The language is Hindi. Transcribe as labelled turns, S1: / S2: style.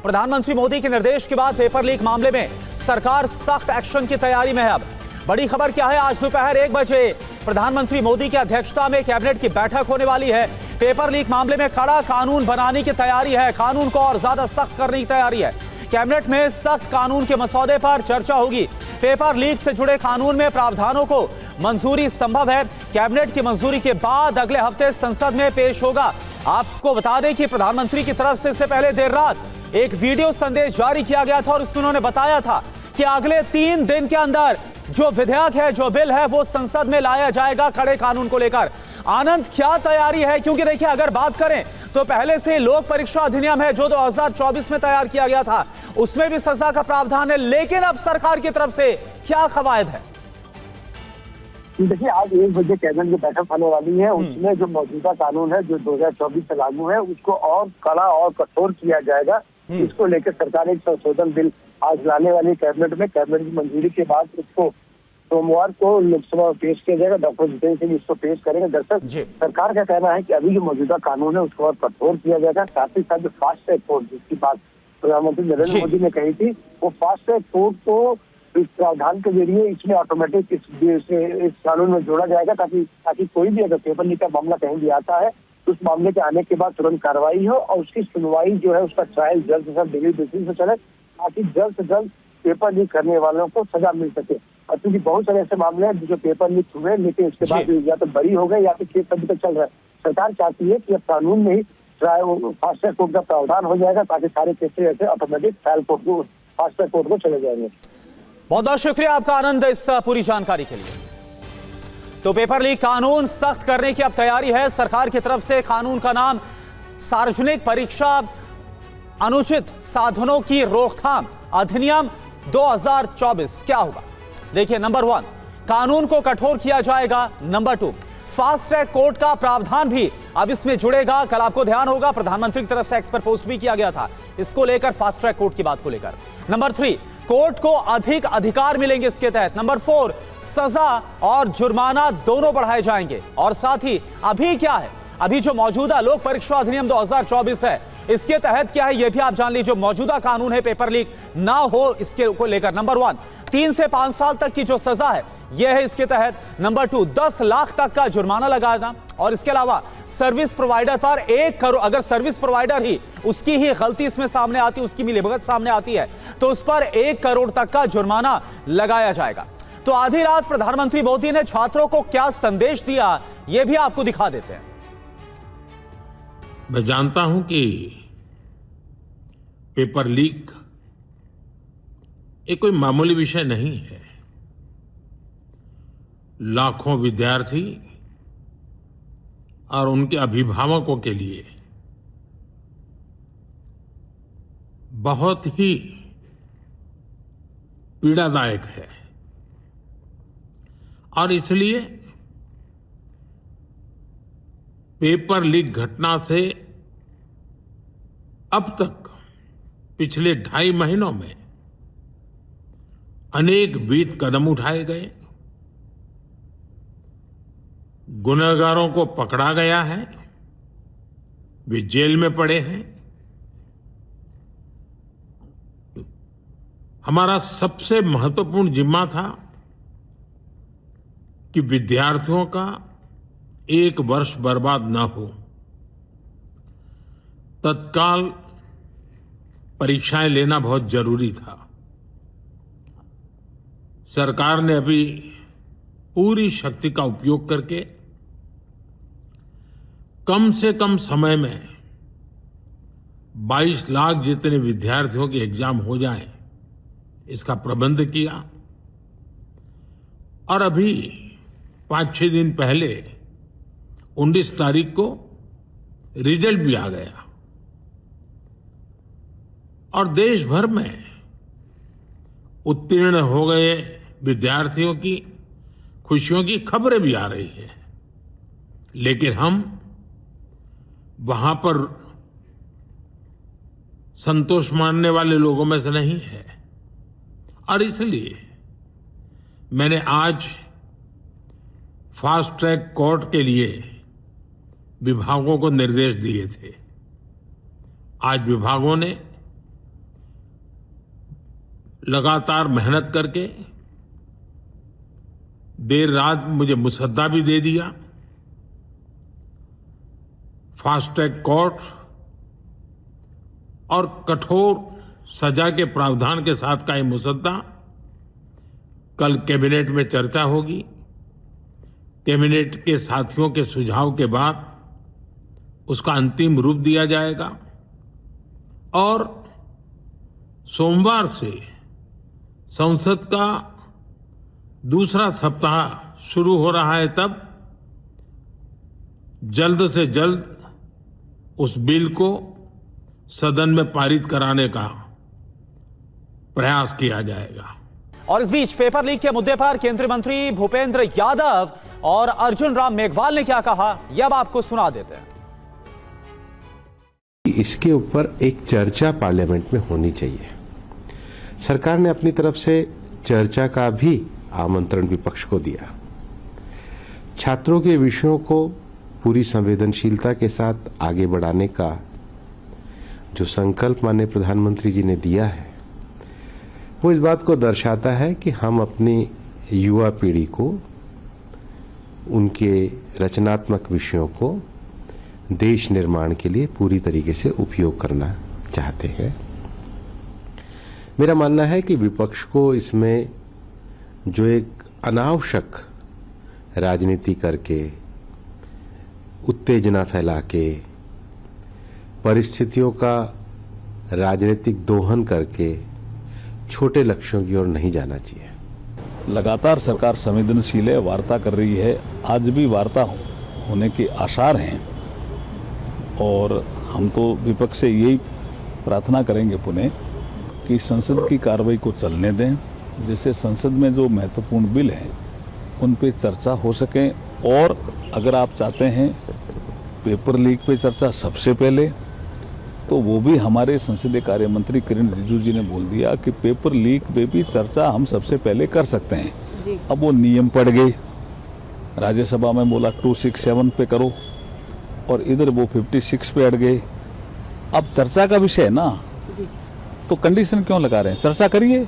S1: प्रधानमंत्री मोदी के निर्देश के बाद पेपर लीक मामले में सरकार सख्त एक्शन की तैयारी में है। अब बड़ी खबर क्या है, आज दोपहर 1 बजे प्रधानमंत्री मोदी की अध्यक्षता में कैबिनेट की बैठक होने वाली है। पेपर लीक मामले में कड़ा कानून बनाने की तैयारी है, कानून को और ज्यादा सख्त करने की तैयारी है। कैबिनेट में सख्त कानून के मसौदे पर चर्चा होगी। पेपर लीक से जुड़े कानून में प्रावधानों को मंजूरी संभव है। कैबिनेट की मंजूरी के बाद अगले हफ्ते संसद में पेश होगा। आपको बता दें कि प्रधानमंत्री की तरफ से इससे पहले देर रात एक वीडियो संदेश जारी किया गया था और उसमें उन्होंने बताया था कि अगले 3 दिन के अंदर जो विधेयक है, जो बिल है, वो संसद में लाया जाएगा कड़े कानून को लेकर। आनंद, क्या तैयारी है? क्योंकि देखिए, अगर बात करें तो पहले से लोक परीक्षा अधिनियम है जो 2024 में तैयार किया गया था, उसमें भी सजा का प्रावधान है, लेकिन अब सरकार की तरफ से क्या कवायद है?
S2: देखिए, आज 1 बजे कैबिनेट की बैठक होने वाली है। उसमें जो मौजूदा कानून है जो 2024 से लागू है, उसको और कड़ा और कठोर किया जाएगा। इसको लेकर सरकार एक संशोधन बिल आज लाने वाली कैबिनेट में। कैबिनेट की मंजूरी के बाद उसको सोमवार को लोकसभा में पेश किया जाएगा। डॉक्टर जितेंद्र सिंह इसको पेश करेंगे। दरअसल सरकार का कहना है कि अभी जो मौजूदा कानून है उसको और कठोर किया जाएगा। साथ ही साथ जो फास्ट ट्रैक कोर्ट, जिसकी बात प्रधानमंत्री नरेंद्र मोदी ने कही थी, वो फास्ट ट्रैक कोर्ट को इस प्रावधान के जरिए इसमें ऑटोमेटिक इस कानून में जोड़ा जाएगा ताकि कोई भी अगर पेपर लीक का मामला कहीं भी आता है तो उस मामले के आने के बाद तुरंत कार्रवाई हो और उसकी सुनवाई जो है, उसका ट्रायल जल्द से जल्द डेली बेसिस पे चले, ताकि जल्द से जल्द पेपर लीक करने वालों को सजा मिल सके। और क्योंकि बहुत सारे ऐसे मामले हैं जो पेपर लीक हुए लेकिन उसके बाद या तो बरी हो गए या फिर केस अभी तक चल रहा है। सरकार चाहती है कि अब कानून में ही फास्ट ट्रैक कोर्ट का प्रावधान हो जाएगा ताकि सारे केसेस ऐसे ऑटोमेटिक ट्रायल कोर्ट को, फास्ट ट्रैक कोर्ट को चले जाएंगे।
S1: बहुत बहुत शुक्रिया आपका आनंद इस पूरी जानकारी के लिए। तो पेपर लीक कानून सख्त करने की अब तैयारी है सरकार की तरफ से। कानून का नाम सार्वजनिक परीक्षा अनुचित साधनों की रोकथाम अधिनियम 2024। क्या होगा? देखिए, नंबर 1, कानून को कठोर किया जाएगा। नंबर 2, फास्ट ट्रैक कोर्ट का प्रावधान भी अब इसमें जुड़ेगा। कल आपको ध्यान होगा प्रधानमंत्री की तरफ से एक्सपर्ट पोस्ट भी किया गया था इसको लेकर, फास्ट ट्रैक कोर्ट की बात को लेकर। नंबर 3, कोर्ट को अधिक अधिकार मिलेंगे इसके तहत। नंबर 4, सजा और जुर्माना दोनों बढ़ाए जाएंगे। और साथ ही अभी क्या है, अभी जो मौजूदा लोक परीक्षा अधिनियम 2024 है, इसके तहत क्या है यह भी आप जान लीजिए। मौजूदा कानून है पेपर लीक ना हो इसके को लेकर। नंबर 1, 3 से 5 साल तक की जो सजा है यह है इसके तहत। नंबर 2, 10 लाख तक का जुर्माना लगाना। और इसके अलावा सर्विस प्रोवाइडर पर 1 करोड़, अगर सर्विस प्रोवाइडर ही उसकी ही गलती इसमें सामने आती है, उसकी मिलीभगत सामने आती है, तो उस पर 1 करोड़ तक का जुर्माना लगाया जाएगा। तो आधी रात प्रधानमंत्री मोदी ने छात्रों को क्या संदेश दिया, यह भी आपको दिखा देते हैं।
S3: मैं जानता हूं कि पेपर लीक एक कोई मामूली विषय नहीं है। लाखों विद्यार्थी और उनके अभिभावकों के लिए बहुत ही पीड़ादायक है और इसलिए पेपर लीक घटना से अब तक पिछले 2.5 महीनों में अनेक विहित कदम उठाए गए, गुनहगारों को पकड़ा गया है, वे जेल में पड़े हैं। हमारा सबसे महत्वपूर्ण जिम्मा था कि विद्यार्थियों का 1 वर्ष बर्बाद न हो। तत्काल परीक्षाएं लेना बहुत जरूरी था। सरकार ने अभी पूरी शक्ति का उपयोग करके कम से कम समय में 22 लाख जितने विद्यार्थियों के एग्जाम हो जाएं, इसका प्रबंध किया। और अभी 5-6 दिन पहले 19 तारीख को रिजल्ट भी आ गया और देश भर में उत्तीर्ण हो गए विद्यार्थियों की खुशियों की खबरें भी आ रही हैं। लेकिन हम वहां पर संतोष मानने वाले लोगों में से नहीं है और इसलिए मैंने आज फास्ट ट्रैक कोर्ट के लिए विभागों को निर्देश दिए थे। आज विभागों ने लगातार मेहनत करके देर रात मुझे मुसद्दा भी दे दिया। फास्ट ट्रैक कोर्ट और कठोर सजा के प्रावधान के साथ का ये मुसद्दा कल कैबिनेट में चर्चा होगी। कैबिनेट के साथियों के सुझाव के बाद उसका अंतिम रूप दिया जाएगा और सोमवार से संसद का दूसरा सप्ताह शुरू हो रहा है। तब जल्द से जल्द उस बिल को सदन में पारित कराने का प्रयास किया जाएगा।
S1: और इस बीच पेपर लीक के मुद्दे पर केंद्रीय मंत्री भूपेंद्र यादव और अर्जुन राम मेघवाल ने क्या कहा, यह अब आपको सुना देते हैं।
S4: इसके ऊपर एक चर्चा पार्लियामेंट में होनी चाहिए। सरकार ने अपनी तरफ से चर्चा का भी आमंत्रण विपक्ष को दिया। छात्रों के विषयों को पूरी संवेदनशीलता के साथ आगे बढ़ाने का जो संकल्प माननीय प्रधानमंत्री जी ने दिया है, वो इस बात को दर्शाता है कि हम अपनी युवा पीढ़ी को, उनके रचनात्मक विषयों को देश निर्माण के लिए पूरी तरीके से उपयोग करना चाहते हैं। मेरा मानना है कि विपक्ष को इसमें जो एक अनावश्यक राजनीति करके, उत्तेजना फैला के, परिस्थितियों का राजनीतिक दोहन करके छोटे लक्ष्यों की ओर नहीं जाना चाहिए।
S5: लगातार सरकार संवेदनशील है, वार्ता कर रही है। आज भी वार्ता होने के आसार हैं और हम तो विपक्ष से यही प्रार्थना करेंगे पुनः कि संसद की कार्रवाई को चलने दें, जिससे संसद में जो महत्वपूर्ण बिल हैं उन पे चर्चा हो सके। और अगर आप चाहते हैं पेपर लीक पे चर्चा सबसे पहले, तो वो भी हमारे संसदीय कार्य मंत्री किरण रिजिजू जी ने बोल दिया कि पेपर लीक पे भी चर्चा हम सबसे पहले कर सकते हैं। अब वो नियम पड़ गए, राज्यसभा में बोला 267 पे करो और इधर वो 56 पे अड़ गए। अब चर्चा का विषय है ना, तो कंडीशन क्यों लगा रहे हैं? चर्चा करिए।